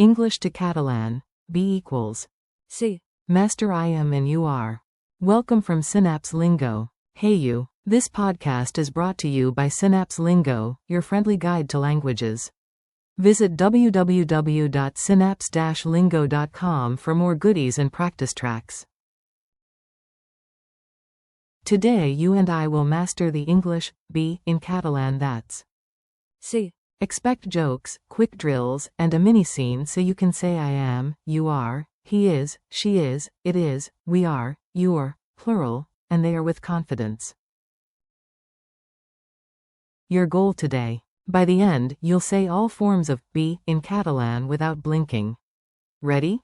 English to Catalan, B equals. Sí. Master I am and you are. Welcome from Synapse Lingo. Hey you. This podcast is brought to you by Synapse Lingo, your friendly guide to languages. Visit www.synapse-lingo.com for more goodies and practice tracks. Today you and I will master the English B in Catalan that's. Sí. Expect jokes, quick drills, and a mini scene so you can say I am, you are, he is, she is, it is, we are, you're, plural, and they are with confidence. Your goal today. By the end, you'll say all forms of be in Catalan without blinking. Ready?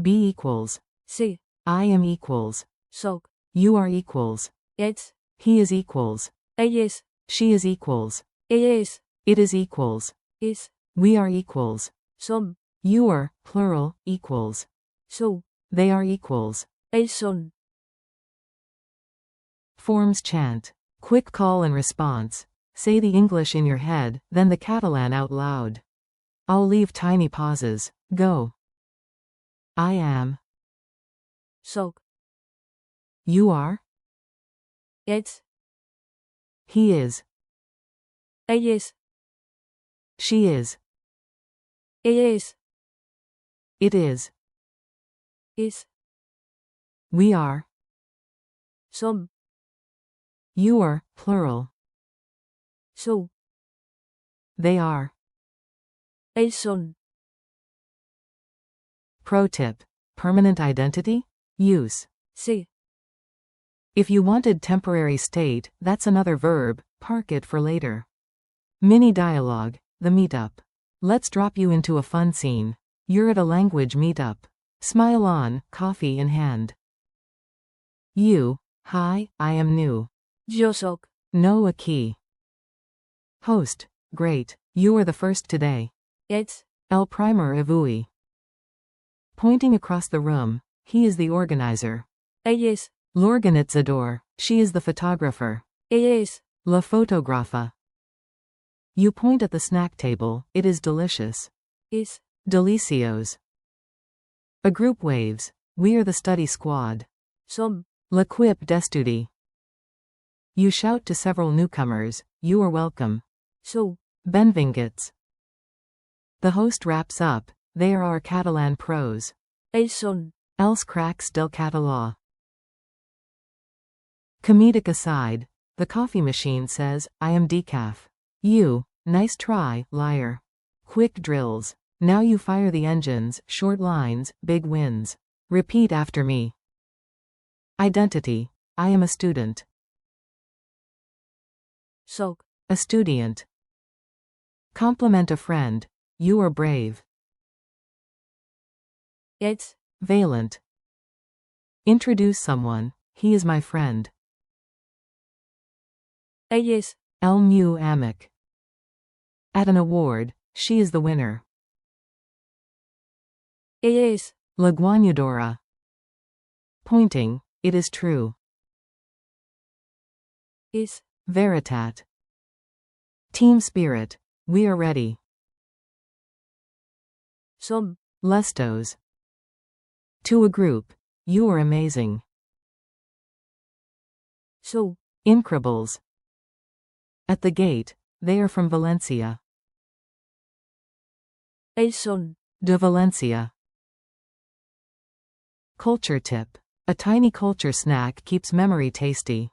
Be equals. Sí. I am equals. Soc. You are equals. Ets. He is equals. Ell és. She is equals. Ella és. It is equals. És. We are equals. Som. You are, plural, equals. Sou. They are equals. Ells són. Forms chant. Quick call and response. Say the English in your head, then the Catalan out loud. I'll leave tiny pauses. Go. I am. Soc. You are. Ets. He is. Ell és. She is. Ella és. It is. És. We are. Som. You are, plural. Sou. They are. Ells són. Pro tip. Permanent identity? Use. Sí. If you wanted temporary state, that's another verb, park it for later. Mini dialogue, the meetup. Let's drop you into a fun scene. You're at a language meetup. Smile on, coffee in hand. You, hi, I am new. Jo soc. No aquí. Host, great, you are the first today. Ets. El primer avui. Pointing across the room, he is the organizer. Ell és. L'organitzador, she is the photographer. Ella és. La fotografa. You point at the snack table, it is delicious. És. Delicios. A group waves, we are the study squad. Som. L'equip d'estudi. You shout to several newcomers, you are welcome. Sou. Benvinguts. The host wraps up, they are our Catalan pros. Ells són. Els cracks del català. Comedic aside, the coffee machine says, I am decaf. You, nice try, liar. Quick drills. Now you fire the engines, short lines, big wins. Repeat after me. Identity. I am a student. Soc. A student. Compliment a friend. You are brave. Ets. Valent. Introduce someone. He is my friend. Ell és. El meu amic. At an award, she is the winner. Ella és. La guanyadora. Pointing, it is true. És. Veritat. Team spirit, we are ready. Som. Lestos. To a group, you are amazing. Sou. Incredibles. At the gate, they are from Valencia. Ells són. De Valencia. Culture tip. A tiny culture snack keeps memory tasty.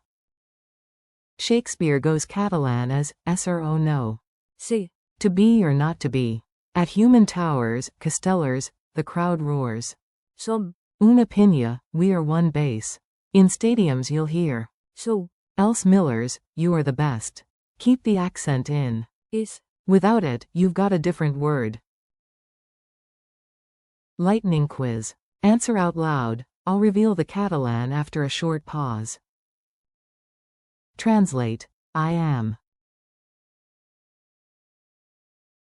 Shakespeare goes Catalan as, esser o no. Sí. To be or not to be. At human towers, castellers, the crowd roars. Som. Una piña, we are one base. In stadiums you'll hear. Sou. Els Millers, you are the best. Keep the accent in. És. Without it, you've got a different word. Lightning quiz. Answer out loud. I'll reveal the Catalan after a short pause. Translate. I am.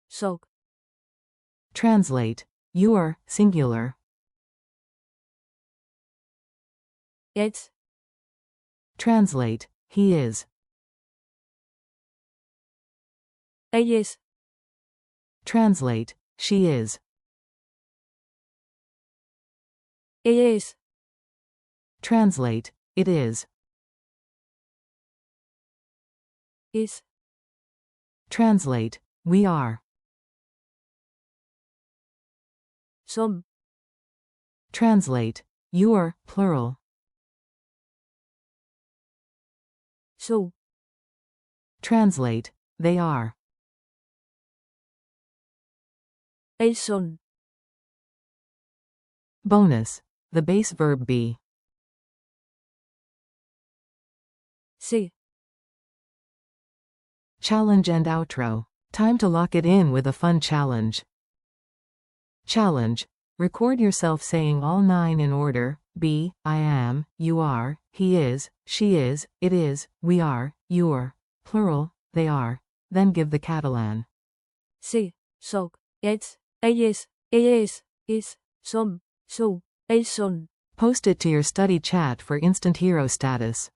Soc. Translate. You are, singular. Ets. Translate. He is. Ell és. Translate. she is. ella es, Translate, it is. es, Translate, we are. som, Translate, you're, plural. so, Translate, they are. ellos son, Bonus, the base verb be. se, Challenge and outro. Time to lock it in with a fun challenge. Challenge. Record yourself saying all 9 in order: be, I am, you are, he is, she is, it is, we are, you're, plural, they are. Then give the Catalan. se, soc, et, ellos, ella es, som, so, ellos son. Post it to your study chat for instant hero status.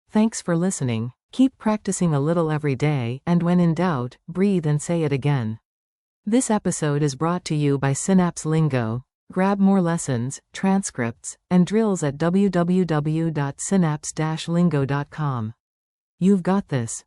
Thanks for listening. Keep practicing a little every day, and when in doubt, breathe and say it again. This episode is brought to you by Synapse Lingo. Grab more lessons, transcripts, and drills at www.synapse-lingo.com. You've got this.